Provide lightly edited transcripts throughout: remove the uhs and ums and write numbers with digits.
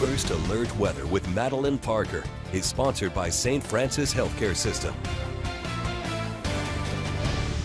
First Alert Weather with Madeline Parker is sponsored by St. Francis Healthcare System.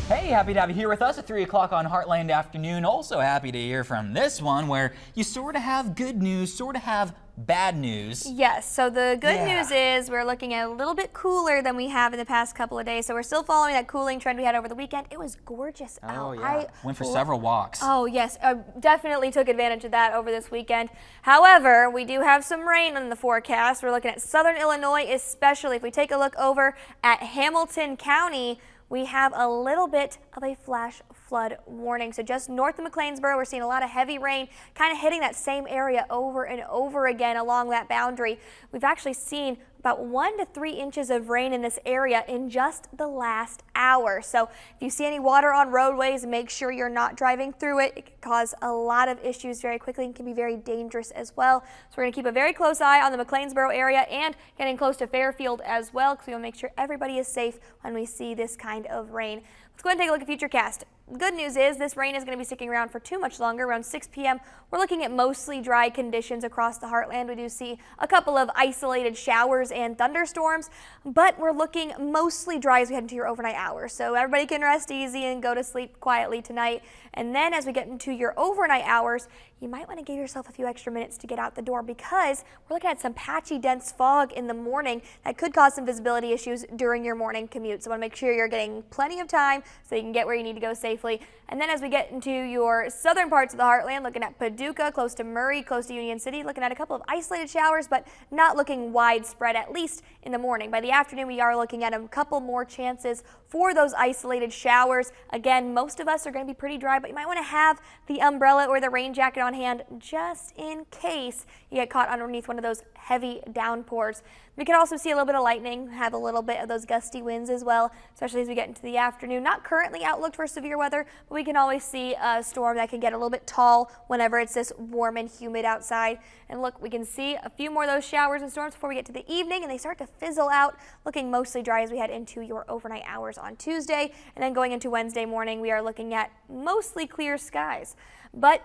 Hey, happy to have you here with us at 3 o'clock on Heartland Afternoon. Also happy to hear from this one where you sort of have good news, sort of have bad news. Yes, so the good news is we're looking at a little bit cooler than we have in the past couple of days. So we're still following that cooling trend we had over the weekend. It was gorgeous out. Oh yeah, went for several walks. Oh yes, I definitely took advantage of that over this weekend. However, we do have some rain in the forecast. We're looking at southern Illinois, especially. If we take a look over at Hamilton County, we have a little bit of a flash flood warning. So just north of McLeansboro, we're seeing a lot of heavy rain kind of hitting that same area over and over again along that boundary. We've actually seen about 1 to 3 inches of rain in this area in just the last hour. So if you see any water on roadways, make sure you're not driving through it. It can cause a lot of issues very quickly and can be very dangerous as well. So we're going to keep a very close eye on the McLeansboro area and getting close to Fairfield as well, because we want to make sure everybody is safe when we see this kind of rain. Let's go ahead and take a look at Futurecast. The good news is this rain is going to be sticking around for too much longer. Around 6 p.m. we're looking at mostly dry conditions across the Heartland. We do see a couple of isolated showers and thunderstorms, but we're looking mostly dry as we head into your overnight hours. So everybody can rest easy and go to sleep quietly tonight. And then as we get into your overnight hours, you might want to give yourself a few extra minutes to get out the door, because we're looking at some patchy, dense fog in the morning that could cause some visibility issues during your morning commute. So I want to make sure you're getting plenty of time so you can get where you need to go safely. And then as we get into your southern parts of the Heartland, looking at Paducah, close to Murray, close to Union City, looking at a couple of isolated showers, but not looking widespread, at least in the morning. By the afternoon, we are looking at a couple more chances for those isolated showers. Again, most of us are going to be pretty dry, but you might want to have the umbrella or the rain jacket on hand just in case you get caught underneath one of those heavy downpours. We can also see a little bit of lightning, have a little bit of those gusty winds as well, especially as we get into the afternoon. Not currently outlooked for severe weather, but we can always see a storm that can get a little bit tall whenever it's this warm and humid outside. And look, we can see a few more of those showers and storms before we get to the evening, and they start to fizzle out, looking mostly dry as we head into your overnight hours on Tuesday. And then going into Wednesday morning, we are looking at mostly clear skies. But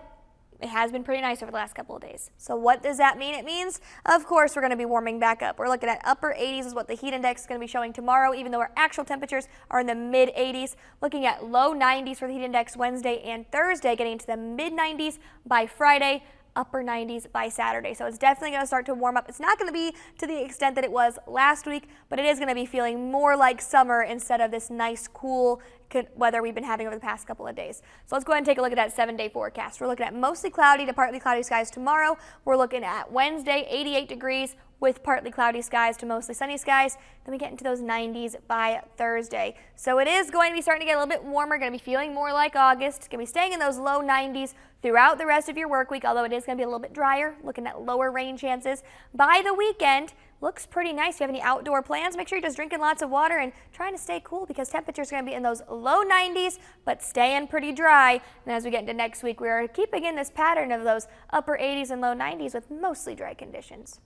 it has been pretty nice over the last couple of days. So what does that mean? It means, of course, we're going to be warming back up. We're looking at upper 80s is what the heat index is going to be showing tomorrow, even though our actual temperatures are in the mid 80s. Looking at low 90s for the heat index Wednesday and Thursday, getting into the mid 90s by Friday, upper 90s by Saturday. So it's definitely going to start to warm up. It's not going to be to the extent that it was last week, but it is going to be feeling more like summer instead of this nice, cool weather we've been having over the past couple of days. So let's go ahead and take a look at that 7-day forecast. We're looking at mostly cloudy to partly cloudy skies tomorrow. We're looking at Wednesday, 88 degrees with partly cloudy skies to mostly sunny skies. Then we get into those 90s by Thursday. So it is going to be starting to get a little bit warmer, going to be feeling more like August. It's going to be staying in those low 90s throughout the rest of your work week, although it is going to be a little bit drier, looking at lower rain chances. By the weekend, looks pretty nice. If you have any outdoor plans, make sure you're just drinking lots of water and trying to stay cool, because temperatures are going to be in those low 90s, but staying pretty dry. And as we get into next week, we're keeping in this pattern of those upper 80s and low 90s with mostly dry conditions.